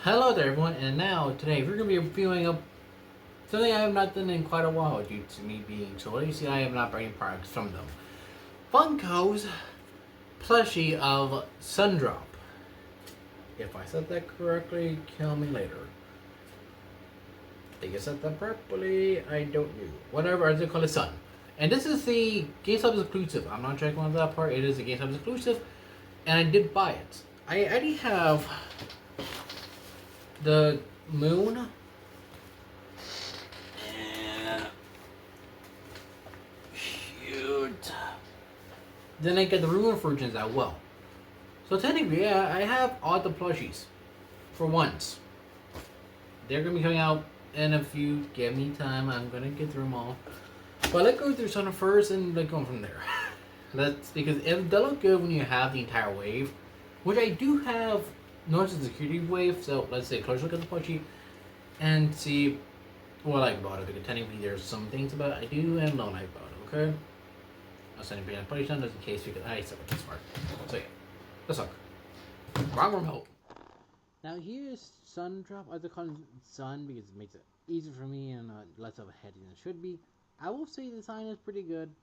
Hello there everyone, and now today we're going to be reviewing something I have not done in quite a while due to me being so lazy. I have not brought any products from them. Funko's plushie of Sundrop. If I said that correctly, kill me later. I think I said that properly, I don't know. Whatever, I just call it Sun. And this is the GameStop exclusive. I'm not checking on that part, it is a GameStop exclusive, and I did buy it. I already have the moon and shoot. Then I get the ruin versions as well. So technically, yeah, I have all the plushies for once. They're gonna be coming out in a few. Give me time. I'm gonna get through them all. But let's go through some first and let's go from there. That's because if they look good when you have the entire wave, which I do have. Notice the security wave, so let's say close look at the plushie and see what I like about it. Because technically there's some things about it I do and don't like about it, okay? I'll send it back plushie down just in case because I suck at this part. So yeah, let's talk. Wrong remote. Now here's Sundrop. I call it Sun because it makes it easier for me and less of a headache than it should be. I will say the design is pretty good.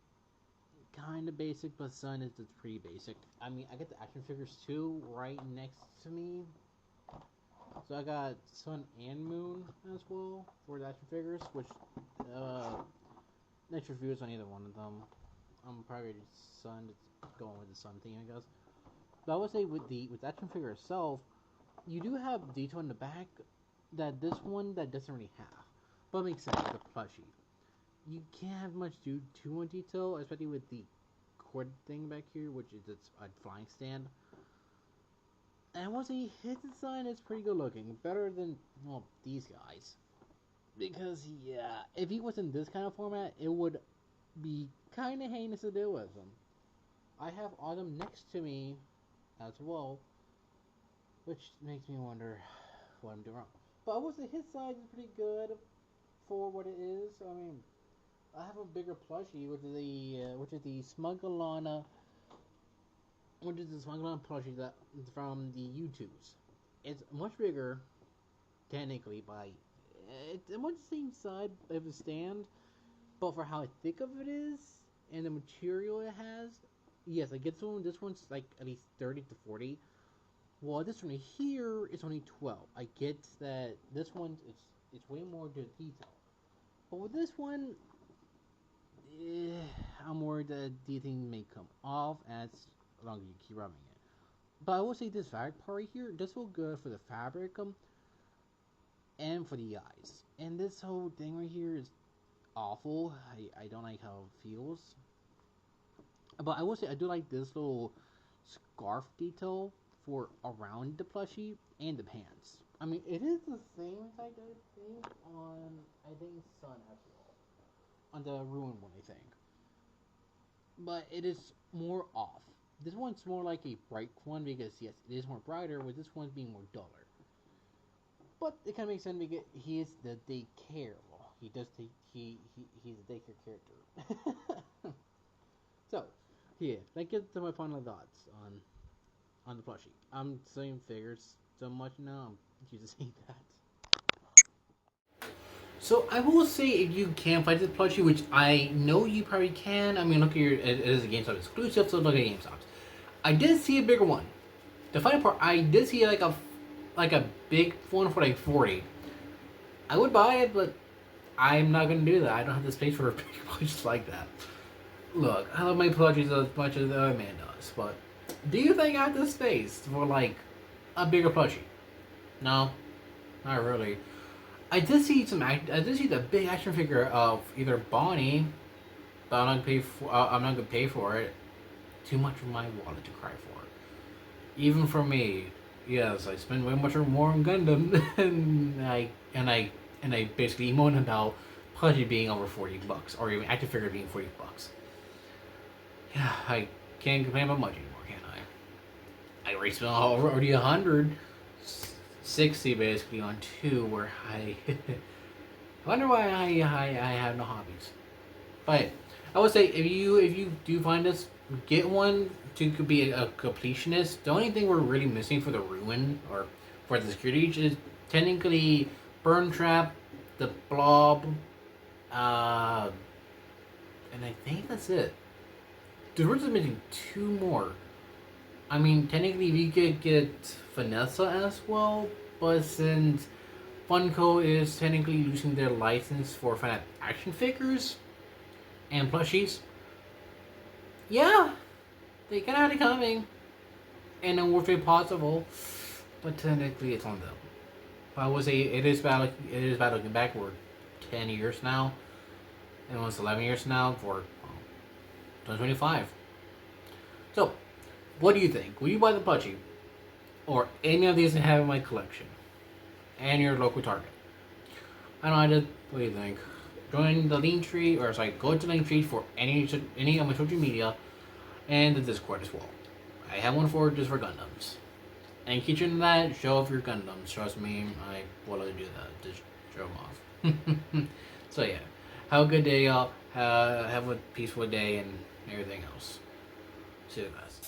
Kind of basic, but Sun is just pretty basic. I mean, I get the action figures too right next to me. So I got Sun and Moon as well for the action figures, which next reviews on either one of them. I'm probably Sun, it's going with the Sun theme, I guess. But I would say with the action figure itself, you do have detail in the back that this one that doesn't really have, but it makes sense with the plushie. You can't have much too much detail, especially with the cord thing back here, which is its a flying stand. And I will say his design is pretty good looking, better than well these guys. Because yeah, if he was in this kind of format, it would be kind of heinous to deal with him. I have Autumn next to me as well, which makes me wonder what I'm doing wrong. But I will say his size is pretty good for what it is. I mean, I have a bigger plushie, which is the Smugglana, plushie that from the YouTubes. It's much bigger, technically, by it's much the same size of a stand, but for how thick of it is and the material it has, yes, I get this one. This one's like at least 30 to 40. Well, this one here is only 12. I get that this one it's way more to detail, but with this one. I'm worried that the thing may come off as long as you keep rubbing it. But I will say this fabric part right here does feel good for the fabric and for the eyes. And this whole thing right here is awful. I don't like how it feels. But I will say I do like this little scarf detail for around the plushie and the pants. I mean, it is the same type of thing on, I think, Sun as well. On the Ruin one, I think. But it is more off. This one's more like a bright one because, yes, it is more brighter, with this one being more duller. But it kind of makes sense because he is the daycare. Well, he does take, he's a daycare character. So, yeah, that gets to my final thoughts on the plushie. I'm saying figures so much now, I'm used to saying that. So I will say if you can find this plushie, which I know you probably can. I mean, look at it is a GameStop exclusive, so look at GameStop's. I did see a bigger one. The funny part, I did see like a big one for like 40. I would buy it, but I'm not gonna do that. I don't have the space for a big plushie like that. Look, I love my plushies as much as the other man does, but do you think I have the space for like a bigger plushie? No, not really. I did see the big action figure of either Bonnie, but I'm not gonna pay for. I'm not gonna pay for it. Too much for my wallet to cry for. Even for me, yes, I spend way much more on Gundam, and I basically moan about plushie being over $40, or even action figure being $40. Yeah, I can't complain about much anymore, can I? I already spent already 160 basically on two where I wonder why I have no hobbies. But I would say if you do find this, get one to be a completionist. The only thing we're really missing for the ruin or for the security is technically Burn Trap, the Blob, and I think that's it. We're just missing 2 more. I mean, technically we could get Vanessa as well, but since Funko is technically losing their license for fnaf action figures and plushies, yeah, they kind of had it coming, and it was very possible, but technically it's on them. But I would say it is bad. It is bad looking backward. 10 years now, and almost 11 years now for 2025. So, what do you think? Will you buy the plushie or any of these I have in my collection and your local Target? I don't know. What do you think? Join the Linktree, or sorry, go to Linktree for any of my social media and the Discord as well. I have one for just for Gundams. And keep in that, show off your Gundams. Trust me, I will do that. Just show them off. So yeah, have a good day, y'all. Have a peaceful day and everything else. See you guys.